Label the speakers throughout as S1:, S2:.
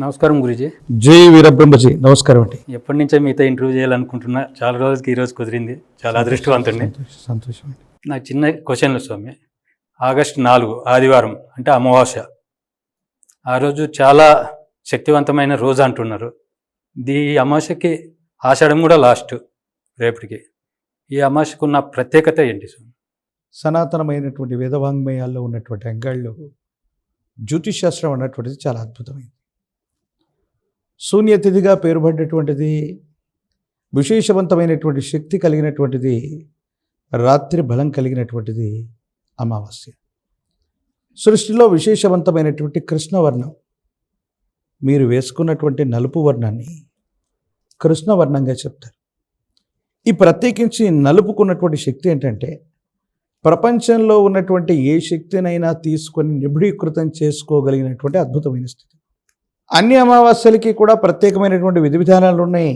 S1: నమస్కారం గురూజీ.
S2: జై వీరబ్రహ్మజీ. నమస్కారం అండి.
S1: ఎప్పటి నుంచో మీతో ఇంటర్వ్యూ చేయాలనుకుంటున్నా, చాలా రోజులకి ఈరోజు కుదిరింది. చాలా అదృష్టవంతుడిని.
S2: సంతోషం అండి.
S1: నాకు చిన్న క్వశ్చన్లు స్వామి. ఆగస్టు 4 ఆదివారం అంటే అమావాస్య. ఆ రోజు చాలా శక్తివంతమైన రోజు అంటున్నారు. ఈ అమావాస్యకి ఆషాఢం కూడా లాస్ట్ రేపటికి. ఈ అమావాస్యకు ఉన్న ప్రత్యేకత ఏంటి స్వామి?
S2: సనాతనమైనటువంటి వేదవాంగ్మయాల్లో ఉన్నటువంటి అంగాళ్ళు జ్యోతిషాస్త్రం అన్నటువంటిది చాలా అద్భుతమైంది. శూన్యతిథిగా పేరుపడ్డటువంటిది, విశేషవంతమైనటువంటి శక్తి కలిగినటువంటిది, రాత్రి బలం కలిగినటువంటిది అమావాస్య. సృష్టిలో విశేషవంతమైనటువంటి కృష్ణవర్ణం, మీరు వేసుకున్నటువంటి నలుపు వర్ణాన్ని కృష్ణవర్ణంగా చెప్తారు. ఈ ప్రత్యేకించి నలుపుకున్నటువంటి శక్తి ఏంటంటే, ప్రపంచంలో ఉన్నటువంటి ఏ శక్తినైనా తీసుకొని నిబిడీకృతం చేసుకోగలిగినటువంటి అద్భుతమైన స్థితి. అన్ని అమావాస్యలకి కూడా ప్రత్యేకమైనటువంటి విధి విధానాలు ఉన్నాయి.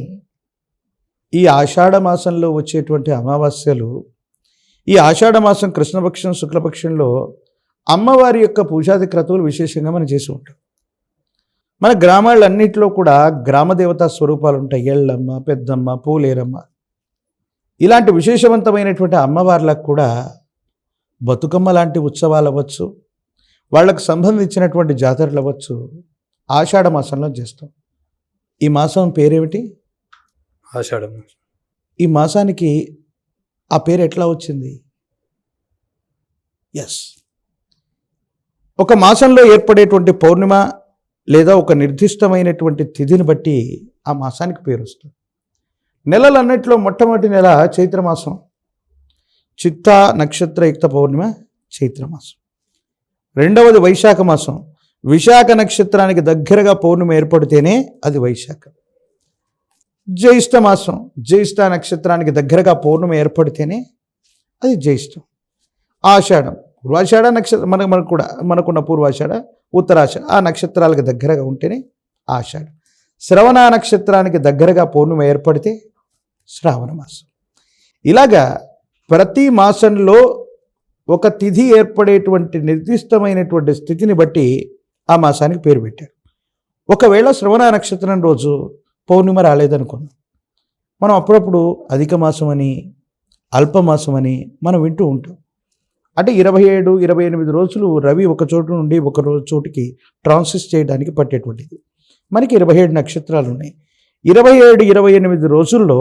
S2: ఈ ఆషాఢ మాసంలో వచ్చేటువంటి అమావాస్యలు, ఈ ఆషాఢ మాసం కృష్ణపక్షం శుక్లపక్షంలో అమ్మవారి యొక్క పూజాది క్రతువులు విశేషంగా మనం చేసి ఉంటాం. మన గ్రామాలన్నింటిలో కూడా గ్రామదేవతా స్వరూపాలు ఉంటాయి. ఎల్లమ్మ, పెద్దమ్మ, పూలేరమ్మ, ఇలాంటి విశేషవంతమైనటువంటి అమ్మవార్లకు కూడా బతుకమ్మ లాంటి ఉత్సవాలు అవ్వచ్చు, వాళ్ళకు సంబంధించినటువంటి జాతరలు అవ్వచ్చు, ఆషాఢ మాసంలో చేస్తాం. ఈ మాసం పేరేమిటి?
S1: ఆషాఢం.
S2: ఈ మాసానికి ఆ పేరు ఎట్లా వచ్చింది? ఎస్, ఒక మాసంలో ఏర్పడేటువంటి పౌర్ణిమ లేదా ఒక నిర్దిష్టమైనటువంటి తిథిని బట్టి ఆ మాసానికి పేరు వస్తుంది. నెలలన్నింటిలో మొట్టమొదటి నెల చైత్రమాసం. చిత్తా నక్షత్రయుక్త పౌర్ణిమ చైత్రమాసం. రెండవది వైశాఖ మాసం. విశాఖ నక్షత్రానికి దగ్గరగా పౌర్ణమి ఏర్పడితేనే అది వైశాఖం. జ్యేష్ఠ మాసం. జ్యేష్ఠ నక్షత్రానికి దగ్గరగా పౌర్ణమి ఏర్పడితేనే అది జ్యేష్ఠం. ఆషాఢం. పూర్వాషాఢ నక్షత్రం మనకున్న పూర్వాషాఢ, ఉత్తరాషాఢ, ఆ నక్షత్రాలకు దగ్గరగా ఉంటేనే ఆషాఢం. శ్రవణ నక్షత్రానికి దగ్గరగా పౌర్ణమి ఏర్పడితే శ్రావణ మాసం. ఇలాగా ప్రతి మాసంలో ఒక తిథి ఏర్పడేటువంటి నిర్దిష్టమైనటువంటి స్థితిని బట్టి ఆ మాసానికి పేరు పెట్టారు. ఒకవేళ శ్రవణ నక్షత్రం రోజు పౌర్ణిమ రాలేదనుకున్నాం, మనం అప్పుడప్పుడు అధిక మాసం అని, అల్పమాసం అని మనం వింటూ ఉంటాం. అంటే 27, 28 రోజులు రవి ఒక చోటు నుండి ఒక చోటుకి ట్రాన్సిట్ చేయడానికి పట్టేటువంటిది. మనకి 27 నక్షత్రాలు ఉన్నాయి. 27, 28 రోజుల్లో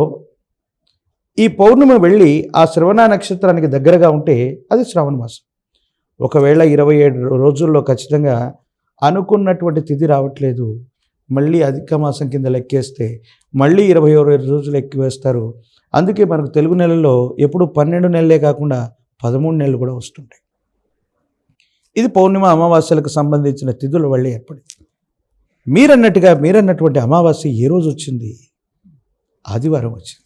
S2: ఈ పౌర్ణమి వెళ్ళి ఆ శ్రవణ నక్షత్రానికి దగ్గరగా ఉంటే అది శ్రావణ మాసం. ఒకవేళ 27 రోజుల్లో ఖచ్చితంగా అనుకున్నటువంటి తిథి రావట్లేదు, మళ్ళీ అధిక మాసం కింద లెక్కేస్తే మళ్ళీ 21 రోజులు ఎక్కువ వేస్తారు. అందుకే మనకు తెలుగు నెలల్లో ఎప్పుడు 12 నెలలే కాకుండా 13 నెలలు కూడా వస్తుంటాయి. ఇది పౌర్ణిమ అమావాస్యలకు సంబంధించిన తిథుల వల్ల ఏర్పడింది. మీరన్నటువంటి అమావాస్య ఏ రోజు వచ్చింది? ఆదివారం వచ్చింది.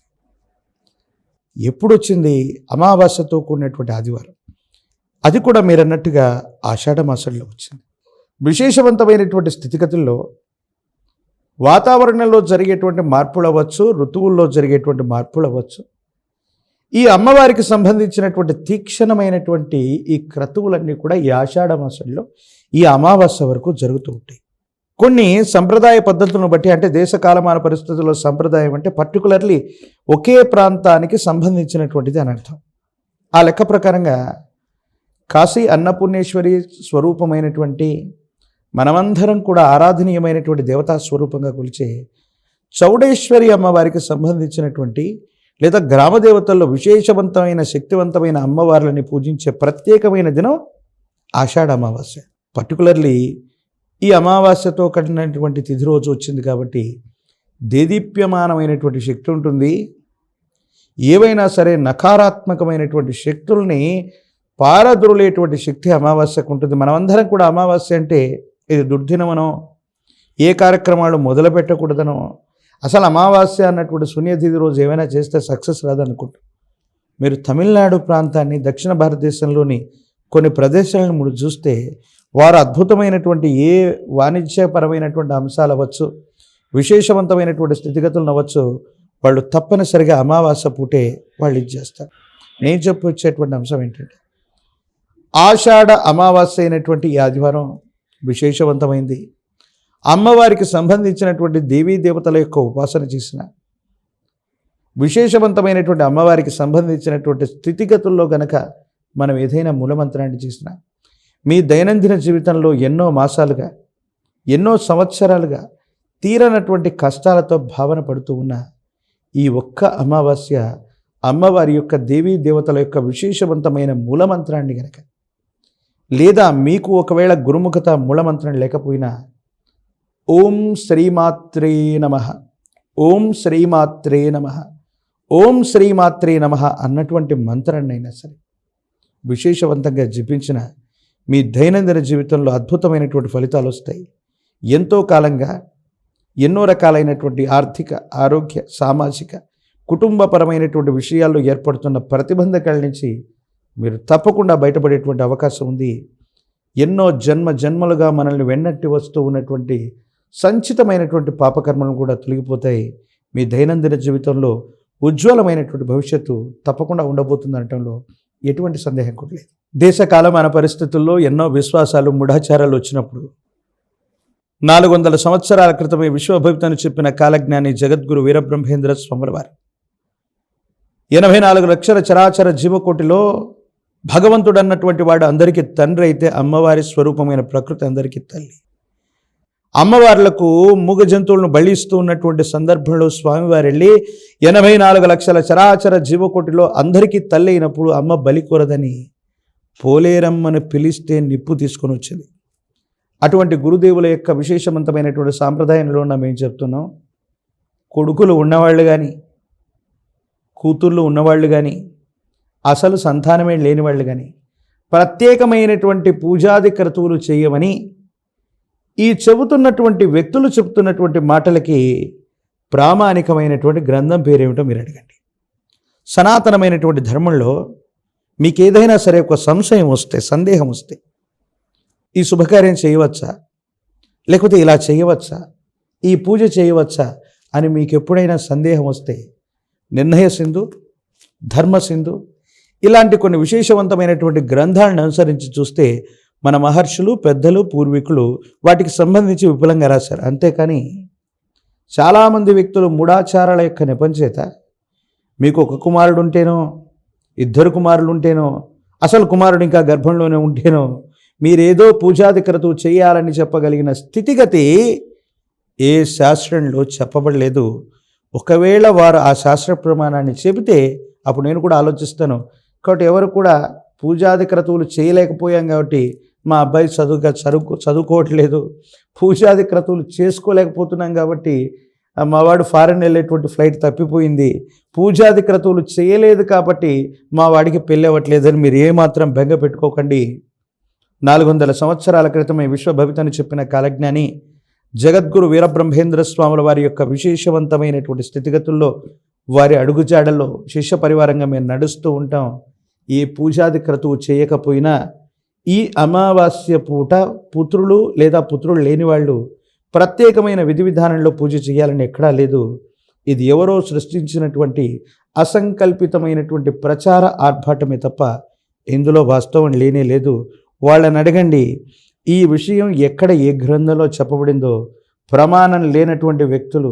S2: ఎప్పుడు వచ్చింది? అమావాస్యతో కూడినటువంటి ఆదివారం. అది కూడా మీరన్నట్టుగా ఆషాఢ మాసంలో వచ్చింది. విశేషవంతమైనటువంటి స్థితిగతుల్లో వాతావరణంలో జరిగేటువంటి మార్పులు అవ్వచ్చు, ఋతువుల్లో జరిగేటువంటి మార్పులు అవ్వచ్చు, ఈ అమ్మవారికి సంబంధించినటువంటి తీక్షణమైనటువంటి ఈ క్రతువులన్నీ కూడా ఈ ఆషాఢ మాసంలో ఈ అమావాస్య వరకు జరుగుతూ ఉంటాయి. కొన్ని సంప్రదాయ పద్ధతులను బట్టి, అంటే దేశ కాలమాన పరిస్థితుల్లో సంప్రదాయం అంటే పర్టికులర్లీ ఒకే ప్రాంతానికి సంబంధించినటువంటిది అని అర్థం. ఆ లెక్క ప్రకారంగా కాశీ అన్నపూర్ణేశ్వరి స్వరూపమైనటువంటి, మనమందరం కూడా ఆరాధనీయమైనటువంటి దేవతా స్వరూపంగా కొలిచే చౌడేశ్వరి అమ్మవారికి సంబంధించినటువంటి లేదా గ్రామదేవతల్లో విశేషవంతమైన శక్తివంతమైన అమ్మవార్లని పూజించే ప్రత్యేకమైన దినం ఆషాఢ అమావాస్య. పర్టికులర్లీ ఈ అమావాస్యతో కట్టినటువంటి తిథి రోజు వచ్చింది కాబట్టి దేదీప్యమానమైనటువంటి శక్తి ఉంటుంది. ఏవైనా సరే నకారాత్మకమైనటువంటి శక్తుల్ని పారద్రోలేటువంటి శక్తి అమావాస్యకు ఉంటుంది. మనమందరం కూడా అమావాస్య అంటే ఇది దుర్దినమనో, ఏ కార్యక్రమాలు మొదలు పెట్టకూడదనో, అసలు అమావాస్య అన్నటువంటి శూన్యతిథి రోజు ఏమైనా చేస్తే సక్సెస్ రాదనుకుంటాం. మీరు తమిళనాడు ప్రాంతాన్ని, దక్షిణ భారతదేశంలోని కొన్ని ప్రదేశాలను మీరు చూస్తే వారు అద్భుతమైనటువంటి ఏ వాణిజ్యపరమైనటువంటి అంశాలు అవ్వచ్చు, విశేషవంతమైనటువంటి స్థితిగతులను అవ్వచ్చు, వాళ్ళు తప్పనిసరిగా అమావాస్య పూటే వాళ్ళు ఇది చేస్తారు. నేను చెప్పొచ్చేటువంటి అంశం ఏంటంటే, ఆషాఢ అమావాస్య అయినటువంటి ఈ ఆదివారం విశేషవంతమైంది. అమ్మవారికి సంబంధించినటువంటి దేవీ దేవతల యొక్క ఉపాసన చేసిన, విశేషవంతమైనటువంటి అమ్మవారికి సంబంధించినటువంటి స్థితిగతుల్లో గనక మనం ఏదైనా మూలమంత్రాన్ని చేసిన, మీ దైనందిన జీవితంలో ఎన్నో మాసాలుగా, ఎన్నో సంవత్సరాలుగా తీరనటువంటి కష్టాలతో భావన పడుతూ ఉన్న ఈ ఒక్క అమావాస్య అమ్మవారి యొక్క దేవీ దేవతల యొక్క విశేషవంతమైన మూలమంత్రాన్ని గనక, లేదా మీకు ఒకవేళ గురుముఖత మూలమంత్రం లేకపోయినా ఓం శ్రీమాత్రే నమః, ఓం శ్రీమాత్రే నమః, ఓం శ్రీమాత్రే నమః అన్నటువంటి మంత్రాన్నైనా సరే విశేషవంతంగా జపించిన మీ దైనందిన జీవితంలో అద్భుతమైనటువంటి ఫలితాలు వస్తాయి. ఎంతో కాలంగా ఎన్నో రకాలైనటువంటి ఆర్థిక, ఆరోగ్య, సామాజిక, కుటుంబపరమైనటువంటి విషయాల్లో ఏర్పడుతున్న ప్రతిబంధకాల నుంచి మీరు తప్పకుండా బయటపడేటువంటి అవకాశం ఉంది. ఎన్నో జన్మలుగా మనల్ని వెన్నట్టి వస్తూ ఉన్నటువంటి సంచితమైనటువంటి పాపకర్మలు కూడా తొలగిపోతాయి. మీ దైనందిన జీవితంలో ఉజ్వలమైనటువంటి భవిష్యత్తు తప్పకుండా ఉండబోతుంది అనటంలో ఎటువంటి సందేహం కూడా లేదు. దేశకాలమాన పరిస్థితుల్లో ఎన్నో విశ్వాసాలు, మూఢాచారాలు వచ్చినప్పుడు 400 సంవత్సరాల క్రితమే విశ్వభవితను చెప్పిన కాలజ్ఞాని జగద్గురు వీరబ్రహ్మేంద్ర స్వాముల వారు 84 లక్షల చరాచర జీవకోటిలో భగవంతుడు అన్నటువంటి వాడు అందరికీ తండ్రి అయితే అమ్మవారి స్వరూపమైన ప్రకృతి అందరికీ తల్లి. అమ్మవార్లకు మూగ జంతువులను బలిస్తూ ఉన్నటువంటి సందర్భంలో స్వామివారు వెళ్ళి 84 లక్షల చరాచర జీవకోటిలో అందరికీ తల్లి అయినప్పుడు అమ్మ బలి కోరదని పోలేరమ్మను పిలిస్తే నిప్పు తీసుకొని వచ్చింది. అటువంటి గురుదేవుల యొక్క విశేషవంతమైనటువంటి సాంప్రదాయంలో మేము చెప్తున్నాం, కొడుకులు ఉన్నవాళ్ళు కానీ, కూతుర్లు ఉన్నవాళ్ళు కానీ, అసలు సంతానమే లేని వాళ్ళు కానీ ప్రత్యేకమైనటువంటి పూజాది క్రతువులు చేయమని ఈ చెబుతున్నటువంటి వ్యక్తులు చెబుతున్నటువంటి మాటలకి ప్రామాణికమైనటువంటి గ్రంథం పేరేమిటో మీరు అడగండి. సనాతనమైనటువంటి ధర్మంలో మీకు ఏదైనా సరే ఒక సంశయం వస్తే, సందేహం వస్తే, ఈ శుభకార్యం చేయవచ్చా, లేకపోతే ఇలా చేయవచ్చా, ఈ పూజ చేయవచ్చా అని మీకు ఎప్పుడైనా సందేహం వస్తే నిర్ణయ సింధు, ధర్మ సింధు ఇలాంటి కొన్ని విశేషవంతమైనటువంటి గ్రంథాలను అనుసరించి చూస్తే మన మహర్షులు, పెద్దలు, పూర్వీకులు వాటికి సంబంధించి విపులంగా రాశారు. అంతేకాని చాలామంది వ్యక్తులు మూఢాచారాల యొక్క నెపం చేత మీకు ఒక కుమారుడు ఉంటేనో, 2 కుమారులు ఉంటేనో, అసలు కుమారుడు ఇంకా గర్భంలోనే ఉంటేనో మీరేదో పూజాది క్రతువు చేయాలని చెప్పగలిగిన స్థితిగతి ఏ శాస్త్రంలో చెప్పబడలేదు. ఒకవేళ వారు ఆ శాస్త్ర ప్రమాణాన్ని చెబితే అప్పుడు నేను కూడా ఆలోచిస్తాను. కాబట్టి ఎవరు కూడా పూజాది క్రతువులు చేయలేకపోయాం కాబట్టి మా అబ్బాయి చదువుకోవట్లేదు, పూజాది క్రతువులు చేసుకోలేకపోతున్నాం కాబట్టి మా వాడు ఫారెన్ వెళ్ళేటువంటి ఫ్లైట్ తప్పిపోయింది, పూజాది క్రతువులు చేయలేదు కాబట్టి మా వాడికి పెళ్ళి అవ్వట్లేదని మీరు ఏమాత్రం బెంగ పెట్టుకోకండి. 400 సంవత్సరాల క్రితమే విశ్వభవితను చెప్పిన కాలజ్ఞాని జగద్గురు వీరబ్రహ్మేంద్ర స్వాముల వారి యొక్క విశేషవంతమైనటువంటి స్థితిగతుల్లో, వారి అడుగుజాడల్లో శిష్య పరివారంగా మేము నడుస్తూ ఉంటాం. ఈ పూజాది క్రతువు చేయకపోయినా ఈ అమావాస్య పూట పుత్రులు లేదా పుత్రులు లేని వాళ్ళు ప్రత్యేకమైన విధి విధానంలో పూజ చేయాలని ఎక్కడా లేదు. ఇది ఎవరో సృష్టించినటువంటి అసంకల్పితమైనటువంటి ప్రచార ఆర్భాటమే తప్ప ఇందులో వాస్తవం లేనే లేదు. వాళ్ళని అడగండి, ఈ విషయం ఎక్కడ ఏ గ్రంథంలో చెప్పబడిందో. ప్రమాణం లేనటువంటి వ్యక్తులు,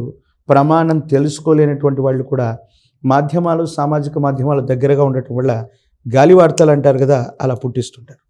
S2: ప్రమాణం తెలుసుకోలేనటువంటి వాళ్ళు కూడా మాధ్యమాలు, సామాజిక మాధ్యమాలు దగ్గరగా ఉండటం వల్ల గాలి వార్తలు అంటారు కదా, అలా పుట్టిస్తుంటారు.